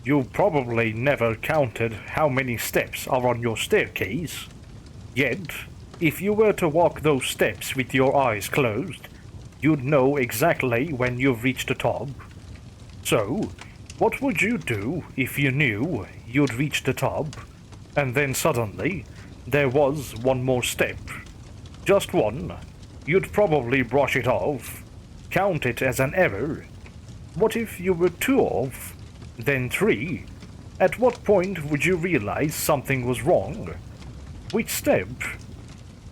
You've probably never counted how many steps are on your staircase. Yet, if you were to walk those steps with your eyes closed, you'd know exactly when you've reached the top. So, what would you do if you knew you'd reached the top, and then suddenly there was one more step? Just one. You'd probably brush it off, count it as an error. What if you were two off, then three? At what point would you realize something was wrong? Which step?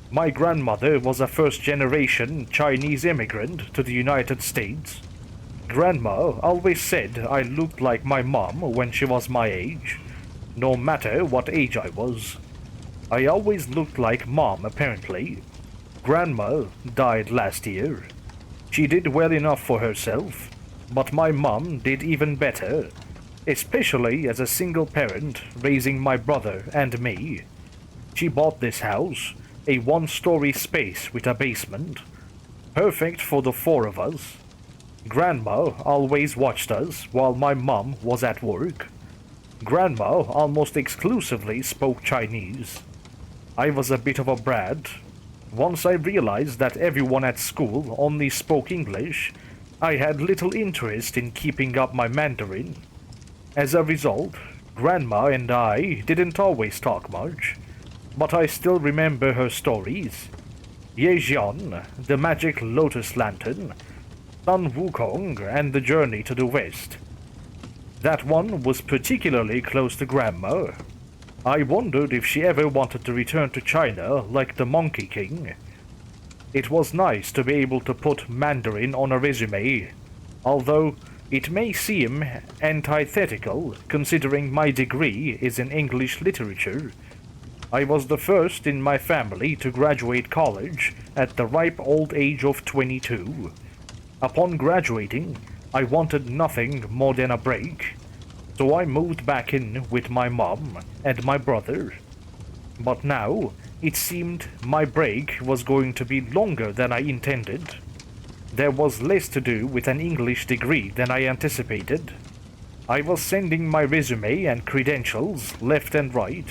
My grandmother was a first-generation Chinese immigrant to the United States. Grandma always said I looked like my mom when she was my age, no matter what age I was. I always looked like mom, apparently. Grandma died last year. She did well enough for herself, but my mom did even better, especially as a single parent raising my brother and me. She bought this house, a one-story space with a basement, perfect for the four of us. Grandma always watched us while my mom was at work. Grandma almost exclusively spoke Chinese. I was a bit of a brat. Once I realized that everyone at school only spoke English, I had little interest in keeping up my Mandarin. As a result, Grandma and I didn't always talk much, but I still remember her stories. Yejian, the magic lotus lantern, Sun Wukong, and the journey to the west. That one was particularly close to Grandma. I wondered if she ever wanted to return to China like the Monkey King. It was nice to be able to put Mandarin on a resume, although it may seem antithetical considering my degree is in English literature. I was the first in my family to graduate college at the ripe old age of 22. Upon graduating, I wanted nothing more than a break, so I moved back in with my mom and my brother. But now, it seemed my break was going to be longer than I intended. There was less to do with an English degree than I anticipated. I was sending my resume and credentials left and right.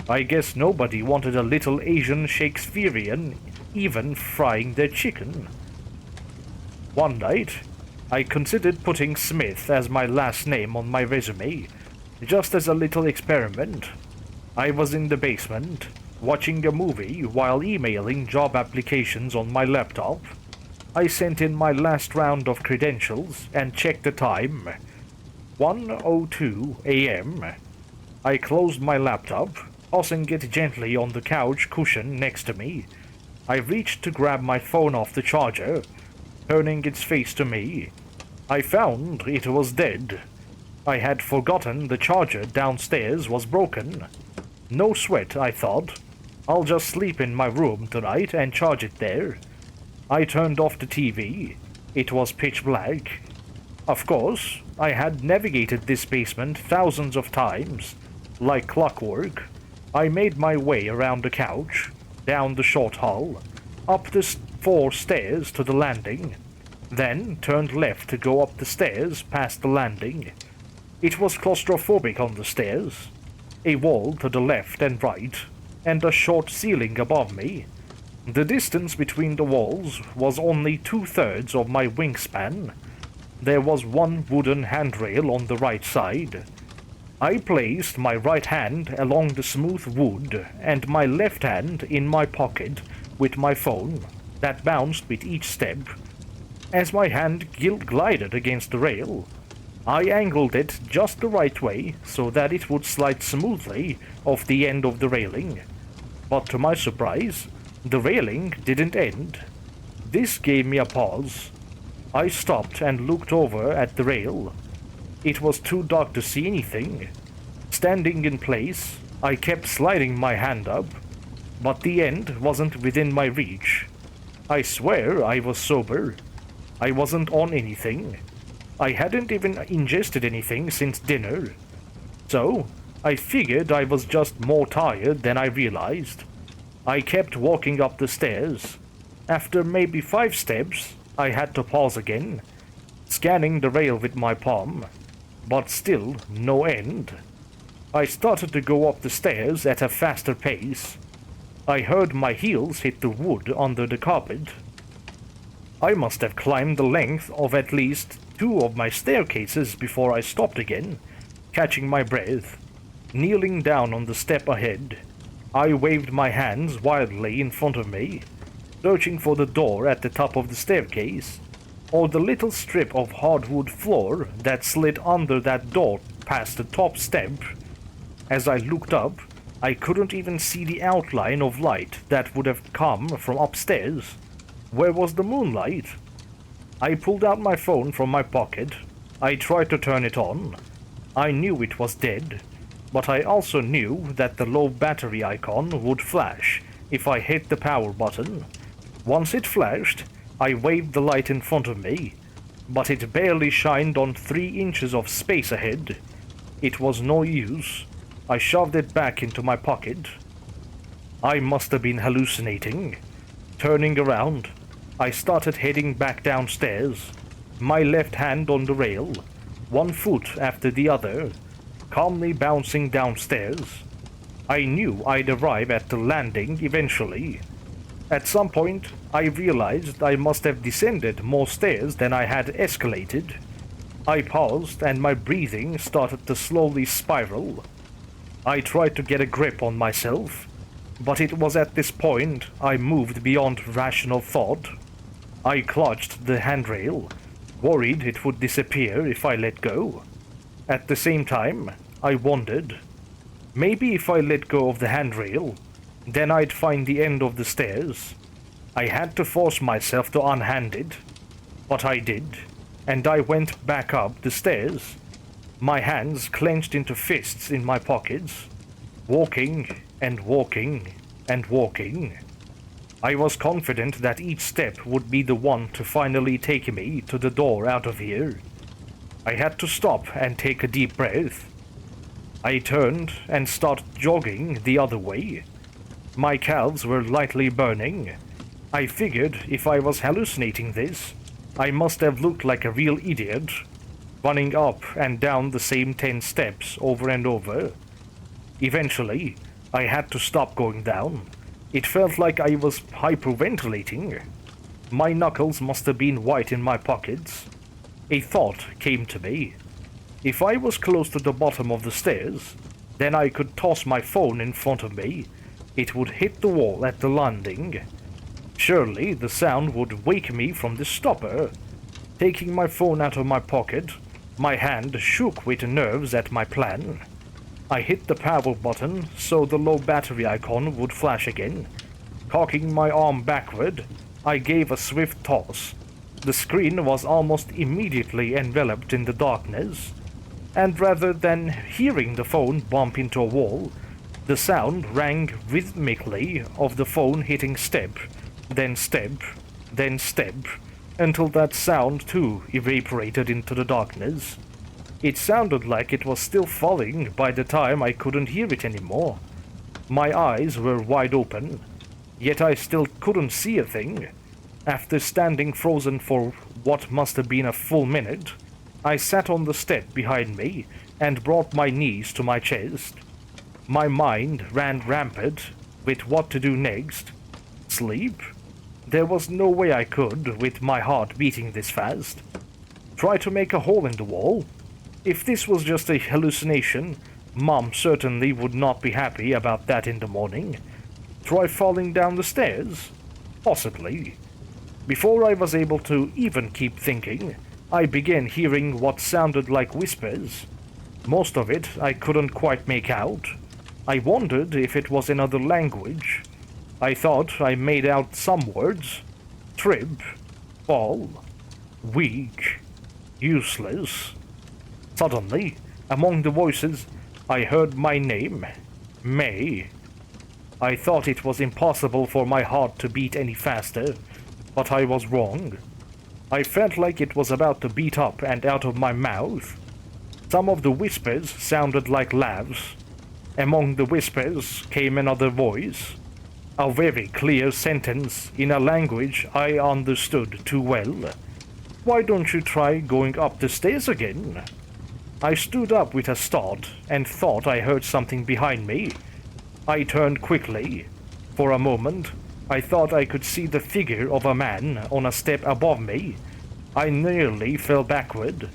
I guess nobody wanted a little Asian Shakespearean even frying their chicken. One night, I considered putting Smith as my last name on my resume, just as a little experiment. I was in the basement, watching a movie while emailing job applications on my laptop. I sent in my last round of credentials and checked the time. 1:02 a.m. I closed my laptop, tossing it gently on the couch cushion next to me. I reached to grab my phone off the charger, turning its face to me. I found it was dead. I had forgotten the charger downstairs was broken. No sweat, I thought. I'll just sleep in my room tonight and charge it there. I turned off the TV. It was pitch black. Of course, I had navigated this basement thousands of times. Like clockwork, I made my way around the couch, down the short hall, up the 4 stairs to the landing, then turned left to go up the stairs past the landing. It was claustrophobic on the stairs. A wall to the left and right, and a short ceiling above me. The distance between the walls was only 2/3 of my wingspan. There was one wooden handrail on the right side. I placed my right hand along the smooth wood and my left hand in my pocket with my phone that bounced with each step. As my hand glided against the rail, I angled it just the right way so that it would slide smoothly off the end of the railing. But to my surprise, the railing didn't end. This gave me a pause. I stopped and looked over at the rail. It was too dark to see anything. Standing in place, I kept sliding my hand up, but the end wasn't within my reach. I swear I was sober. I wasn't on anything. I hadn't even ingested anything since dinner. So, I figured I was just more tired than I realized. I kept walking up the stairs. After maybe 5 steps, I had to pause again, scanning the rail with my palm. but still no end. I started to go up the stairs at a faster pace. I heard my heels hit the wood under the carpet. I must have climbed the length of at least 2 of my staircases before I stopped again, catching my breath. Kneeling down on the step ahead, I waved my hands wildly in front of me, searching for the door at the top of the staircase, or the little strip of hardwood floor that slid under that door past the top step. As I looked up, I couldn't even see the outline of light that would have come from upstairs. Where was the moonlight? I pulled out my phone from my pocket. I tried to turn it on. I knew it was dead, but I also knew that the low battery icon would flash if I hit the power button. Once it flashed, I waved the light in front of me, but it barely shined on 3 inches of space ahead. It was no use. I shoved it back into my pocket. I must have been hallucinating. Turning around, I started heading back downstairs, my left hand on the rail, 1 foot after the other, calmly bouncing downstairs. I knew I'd arrive at the landing eventually. At some point, I realized I must have descended more stairs than I had escalated. I paused and my breathing started to slowly spiral. I tried to get a grip on myself, but it was at this point I moved beyond rational thought. I clutched the handrail, worried it would disappear if I let go. At the same time, I wondered, maybe if I let go of the handrail, then I'd find the end of the stairs. I had to force myself to unhand it, but I did, and I went back up the stairs, my hands clenched into fists in my pockets, walking and walking and walking. I was confident that each step would be the one to finally take me to the door out of here. I had to stop and take a deep breath. I turned and started jogging the other way. My calves were lightly burning. I figured if I was hallucinating this, I must have looked like a real idiot, running up and down the same 10 steps over and over. Eventually, I had to stop going down. It felt like I was hyperventilating. My knuckles must have been white in my pockets. A thought came to me. If I was close to the bottom of the stairs, then I could toss my phone in front of me. It would hit the wall at the landing. Surely the sound would wake me from the stopper. Taking my phone out of my pocket, my hand shook with nerves at my plan. I hit the power button so the low battery icon would flash again. Cocking my arm backward, I gave a swift toss. The screen was almost immediately enveloped in the darkness, and rather than hearing the phone bump into a wall, the sound rang rhythmically of the phone hitting step, then step, then step, until that sound too evaporated into the darkness. It sounded like it was still falling by the time I couldn't hear it anymore. My eyes were wide open, yet I still couldn't see a thing. After standing frozen for what must have been a full minute, I sat on the step behind me and brought my knees to my chest. My mind ran rampant with what to do next. Sleep? There was no way I could with my heart beating this fast. Try to make a hole in the wall? If this was just a hallucination, Mom certainly would not be happy about that in the morning. Try falling down the stairs? Possibly. Before I was able to even keep thinking, I began hearing what sounded like whispers. Most of it I couldn't quite make out. I wondered if it was another language. I thought I made out some words. Trip, fall, weak, useless. Suddenly, among the voices, I heard my name, May. I thought it was impossible for my heart to beat any faster, but I was wrong. I felt like it was about to beat up and out of my mouth. Some of the whispers sounded like laughs. Among the whispers came another voice, a very clear sentence in a language I understood too well. Why don't you try going up the stairs again? I stood up with a start and thought I heard something behind me. I turned quickly. For a moment, I thought I could see the figure of a man on a step above me. I nearly fell backward,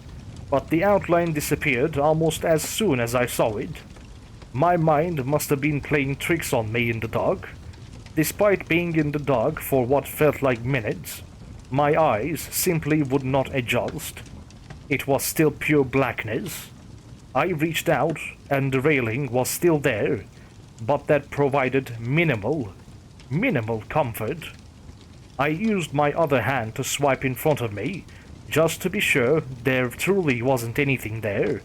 but the outline disappeared almost as soon as I saw it. My mind must have been playing tricks on me in the dark. Despite being in the dark for what felt like minutes, my eyes simply would not adjust. It was still pure blackness. I reached out, and the railing was still there, but that provided minimal comfort. I used my other hand to swipe in front of me, just to be sure there truly wasn't anything there.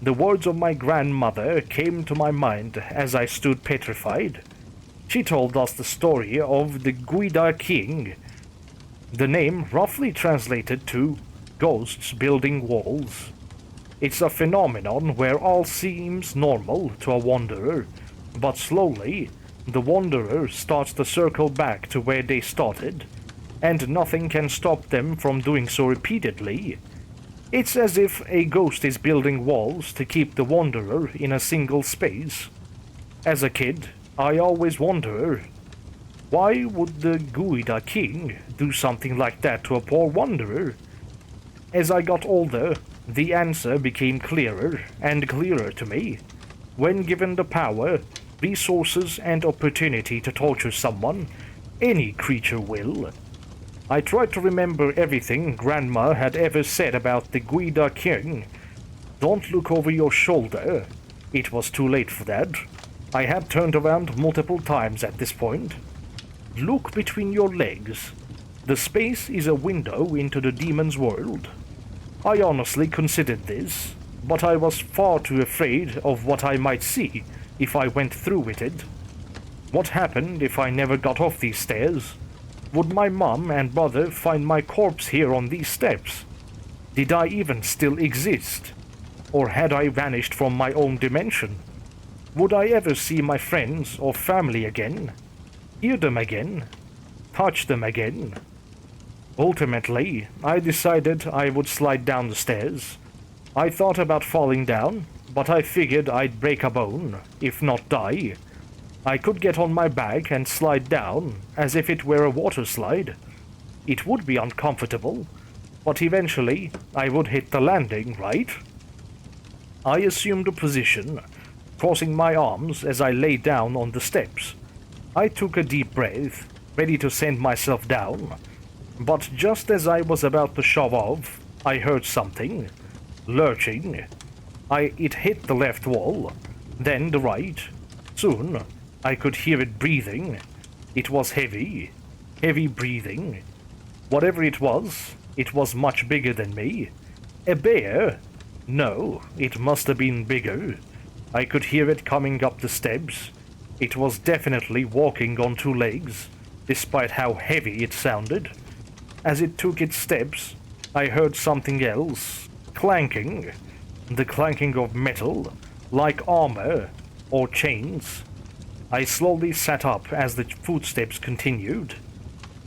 The words of my grandmother came to my mind as I stood petrified. She told us the story of the Guida King. The name roughly translated to ghosts building walls. It's a phenomenon where all seems normal to a wanderer, but slowly, the wanderer starts to circle back to where they started, and nothing can stop them from doing so repeatedly. It's as if a ghost is building walls to keep the wanderer in a single space. As a kid, I always wondered, why would the Guida King do something like that to a poor wanderer? As I got older, the answer became clearer and clearer to me. When given the power, resources, and opportunity to torture someone, any creature will. I tried to remember everything Grandma had ever said about the Guida King. Don't look over your shoulder. It was too late for that. I had turned around multiple times at this point. Look between your legs. The space is a window into the demon's world. I honestly considered this, but I was far too afraid of what I might see if I went through with it. What happened if I never got off these stairs? Would my mom and brother find my corpse here on these steps? Did I even still exist? Or had I vanished from my own dimension? Would I ever see my friends or family again? Hear them again? Touch them again? Ultimately, I decided I would slide down the stairs. I thought about falling down, but I figured I'd break a bone, if not die. I could get on my back and slide down, as if it were a water slide. It would be uncomfortable, but eventually I would hit the landing, right? I assumed a position, crossing my arms as I lay down on the steps. I took a deep breath, ready to send myself down. But just as I was about to shove off, I heard something. Lurching. It hit the left wall, then the right. Soon, I could hear it breathing. It was heavy breathing. Whatever it was much bigger than me. A bear? No, it must have been bigger. I could hear it coming up the steps. It was definitely walking on two legs, despite how heavy it sounded. As it took its steps, I heard something else. Clanking. The clanking of metal, like armor or chains. I slowly sat up as the footsteps continued.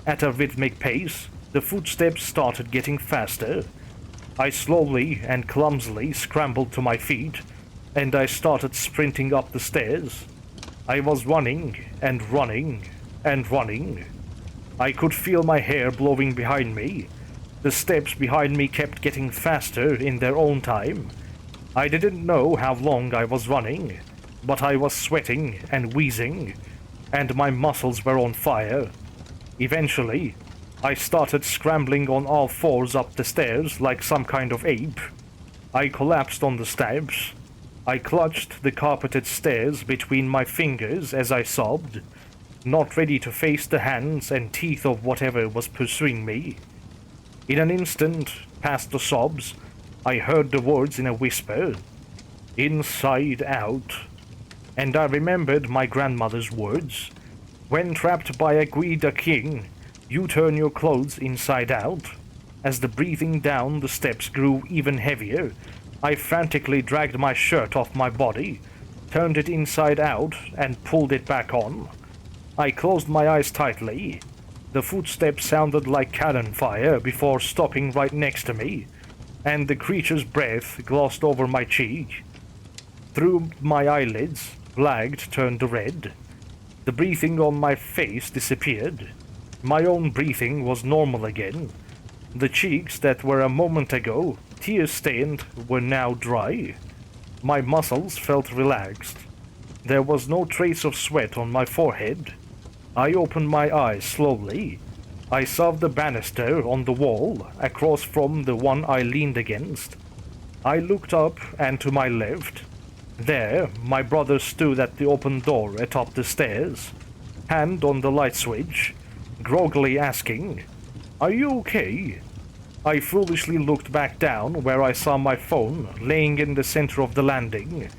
At a rhythmic pace, the footsteps started getting faster. I slowly and clumsily scrambled to my feet, and I started sprinting up the stairs. I was running and running and running. I could feel my hair blowing behind me. The steps behind me kept getting faster in their own time. I didn't know how long I was running, but I was sweating and wheezing, and my muscles were on fire. Eventually, I started scrambling on all fours up the stairs like some kind of ape. I collapsed on the steps. I clutched the carpeted stairs between my fingers as I sobbed, not ready to face the hands and teeth of whatever was pursuing me. In an instant, past the sobs, I heard the words in a whisper, "Inside out." And I remembered my grandmother's words. When trapped by a Guida King, you turn your clothes inside out. As the breathing down the steps grew even heavier, I frantically dragged my shirt off my body, turned it inside out, and pulled it back on. I closed my eyes tightly. The footsteps sounded like cannon fire before stopping right next to me. and the creature's breath glossed over my cheek. Through my eyelids, blacked turned red. The breathing on my face disappeared. My own breathing was normal again. The cheeks that were a moment ago tear-stained were now dry. My muscles felt relaxed. There was no trace of sweat on my forehead. I opened my eyes slowly. I saw the banister on the wall, across from the one I leaned against. I looked up and to my left. There, my brother stood at the open door atop the stairs, hand on the light switch, groggily asking, "Are you okay?" I foolishly looked back down where I saw my phone laying in the center of the landing,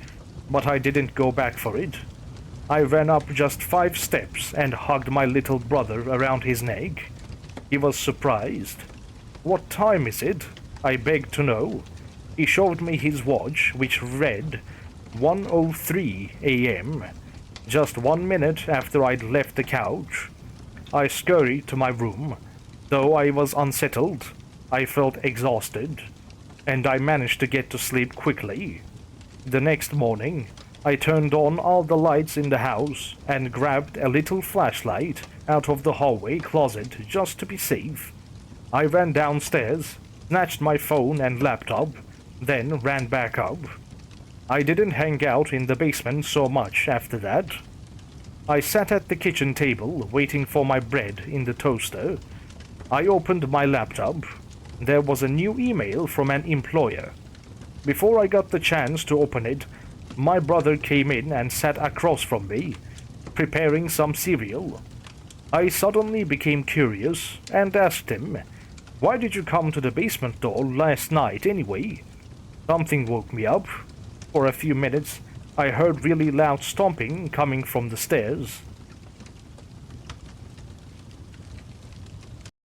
but I didn't go back for it. I ran up just 5 steps and hugged my little brother around his neck. He was surprised. "What time is it?" I begged to know. He showed me his watch, which read 1:03 a.m., just 1 minute after I'd left the couch. I scurried to my room. Though I was unsettled, I felt exhausted, and I managed to get to sleep quickly. The next morning, I turned on all the lights in the house and grabbed a little flashlight out of the hallway closet just to be safe. I ran downstairs, snatched my phone and laptop, then ran back up. I didn't hang out in the basement so much after that. I sat at the kitchen table waiting for my bread in the toaster. I opened my laptop. There was a new email from an employer. Before I got the chance to open it, my brother came in and sat across from me, preparing some cereal. I suddenly became curious and asked him, "Why did you come to the basement door last night anyway?" Something woke me up. For a few minutes, I heard really loud stomping coming from the stairs.